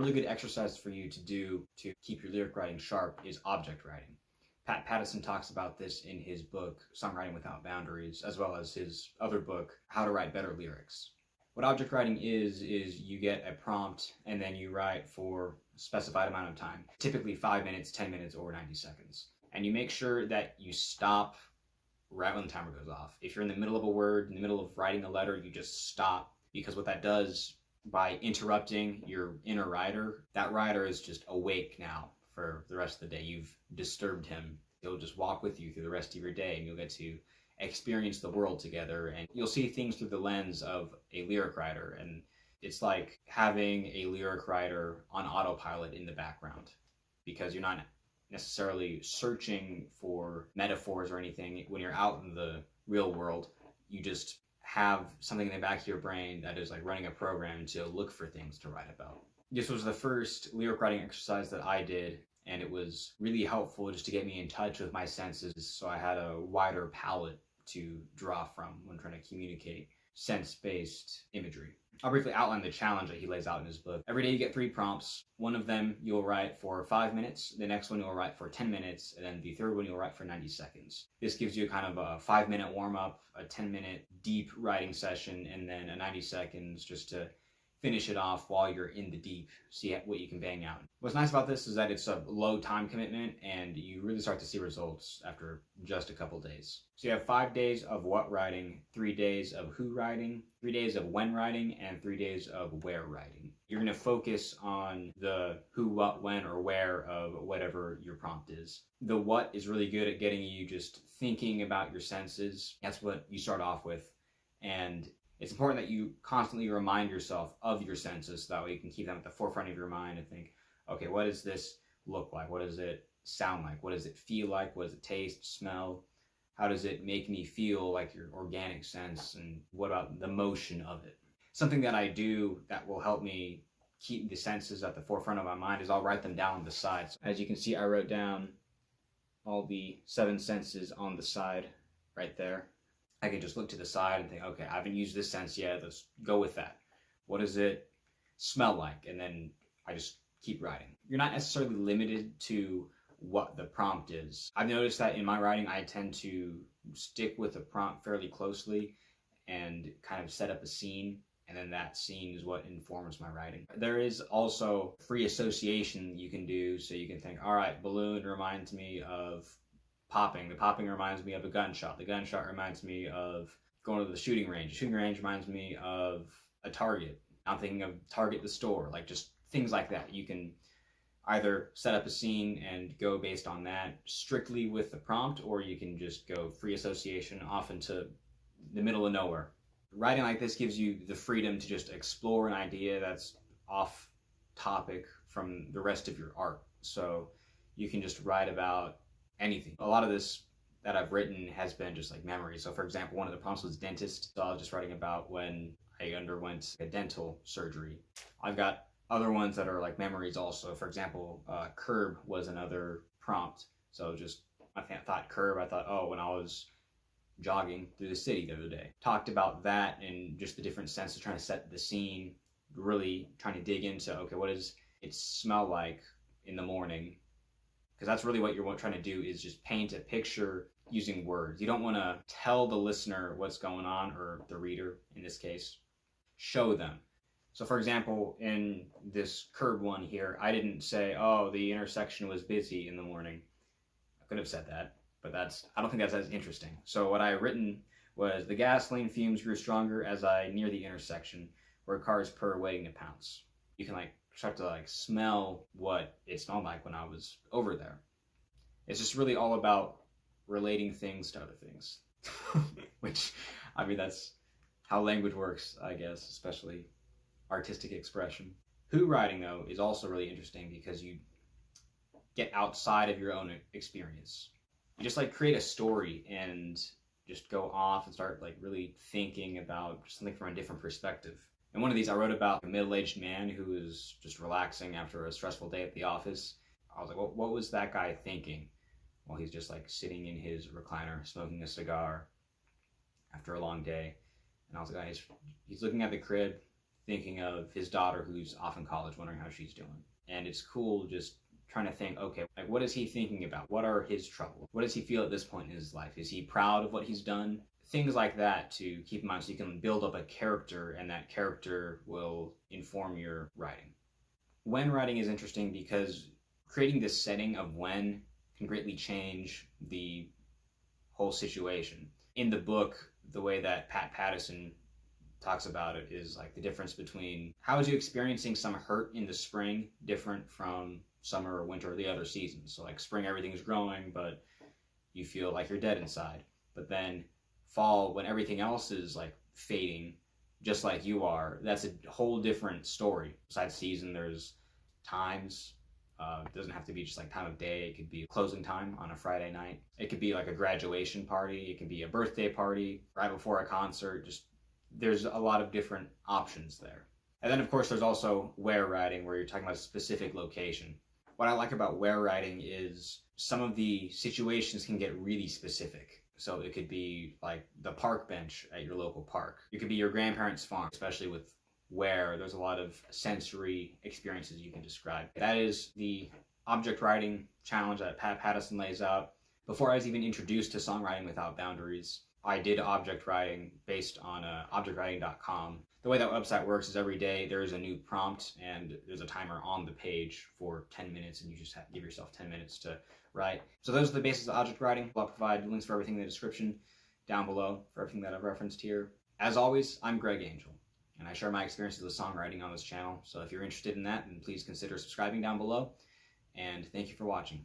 really good exercise for you to do to keep your lyric writing sharp is object writing. Pattison talks about this in his book, Songwriting Without Boundaries, as well as his other book, How to Write Better Lyrics. What object writing is you get a prompt and then you write for a specified amount of time, typically 5 minutes, 10 minutes, or 90 seconds. And you make sure that you stop right when the timer goes off. If you're in the middle of a word, in the middle of writing a letter, you just stop, because what that does, by interrupting your inner writer, that writer is just awake now for the rest of the day. You've disturbed him. He'll just walk with you through the rest of your day, and you'll get to experience the world together, and you'll see things through the lens of a lyric writer. And it's like having a lyric writer on autopilot in the background, because you're not necessarily searching for metaphors or anything. When you're out in the real world, you just have something in the back of your brain that is like running a program to look for things to write about. This was the first lyric writing exercise that I did, and it was really helpful just to get me in touch with my senses, so I had a wider palette to draw from when trying to communicate sense-based imagery. I'll briefly outline the challenge that he lays out in his book. Every day you get 3 prompts. One of them you'll write for 5 minutes, the next one you'll write for 10 minutes, and then the third one you'll write for 90 seconds. This gives you kind of a 5-minute warm-up, a 10-minute deep writing session, and then a 90 seconds just to finish it off while you're in the deep, see what you can bang out. What's nice about this is that it's a low time commitment, and you really start to see results after just a couple days. So you have 5 days of what writing, 3 days of who writing, 3 days of when writing, and 3 days of where writing. You're going to focus on the who, what, when, or where of whatever your prompt is. The what is really good at getting you just thinking about your senses. That's what you start off with. And it's important that you constantly remind yourself of your senses, so that way you can keep them at the forefront of your mind and think, okay, what does this look like? What does it sound like? What does it feel like? What does it taste, smell? How does it make me feel, like your organic sense? And what about the motion of it? Something that I do that will help me keep the senses at the forefront of my mind is I'll write them down on the side. So as you can see, I wrote down all the 7 senses on the side right there. I can just look to the side and think, okay, I haven't used this sense yet, let's go with that. What does it smell like? And then I just keep writing. You're not necessarily limited to what the prompt is. I've noticed that in my writing, I tend to stick with the prompt fairly closely and kind of set up a scene, and then that scene is what informs my writing. There is also free association you can do, so you can think, all right, balloon reminds me of popping. The popping reminds me of a gunshot. The gunshot reminds me of going to the shooting range. The shooting range reminds me of a Target. I'm thinking of Target the store, like just things like that. You can either set up a scene and go based on that strictly with the prompt, or you can just go free association off into the middle of nowhere. Writing like this gives you the freedom to just explore an idea that's off topic from the rest of your art. So you can just write about anything. A lot of this that I've written has been just like memory. So for example, one of the prompts was dentist. So I was just writing about when I underwent a dental surgery. I've got other ones that are like memories also. For example, curb was another prompt. So just, I thought curb, I thought, oh, when I was jogging through the city the other day. Talked about that and just the different senses, trying to set the scene, really trying to dig into, okay, what does it smell like in the morning? Because that's really what you're trying to do, is just paint a picture using words. You don't want to tell the listener what's going on, or the reader in this case. Show them. So for example, in this curb one here, I didn't say, oh, the intersection was busy in the morning. I could have said that, but I don't think that's as interesting. So what I written was, the gasoline fumes grew stronger as I near the intersection where cars purr waiting to pounce. You can start to smell what it smelled like when I was over there. It's just really all about relating things to other things. Which, I mean, that's how language works, I guess, especially artistic expression. Who writing, though, is also really interesting because you get outside of your own experience. You just create a story and just go off and start really thinking about something from a different perspective. And one of these I wrote about a middle-aged man who was just relaxing after a stressful day at the office. I was like, well, what was that guy thinking? Well, he's just sitting in his recliner, smoking a cigar after a long day. And I was like, he's looking at the crib, thinking of his daughter who's off in college, wondering how she's doing. And it's cool just trying to think, okay, like what is he thinking about? What are his troubles? What does he feel at this point in his life? Is he proud of what he's done? Things like that to keep in mind so you can build up a character, and that character will inform your writing. When writing is interesting because creating this setting of when can greatly change the whole situation. In the book, the way that Pattison talks about it is like the difference between how is you experiencing some hurt in the spring different from summer or winter or the other seasons. So like spring, everything's growing, but you feel like you're dead inside. But then fall, when everything else is like fading, just like you are, that's a whole different story. Besides season, there's times. It doesn't have to be just like time of day. It could be closing time on a Friday night. It could be like a graduation party. It can be a birthday party right before a concert. Just there's a lot of different options there. And then of course there's also where writing, where you're talking about a specific location. What I like about where writing is some of the situations can get really specific. So it could be like the park bench at your local park. It could be your grandparents' farm, especially with where there's a lot of sensory experiences you can describe. That is the object writing challenge that Pattison lays out. Before I was even introduced to Songwriting Without Boundaries, I did object writing based on objectwriting.com. The way that website works is every day there's a new prompt and there's a timer on the page for 10 minutes, and you just have to give yourself 10 minutes to write. So those are the basics of object writing. I'll provide links for everything in the description down below for everything that I've referenced here. As always, I'm Greg Angel, and I share my experiences with songwriting on this channel. So if you're interested in that, then please consider subscribing down below, and thank you for watching.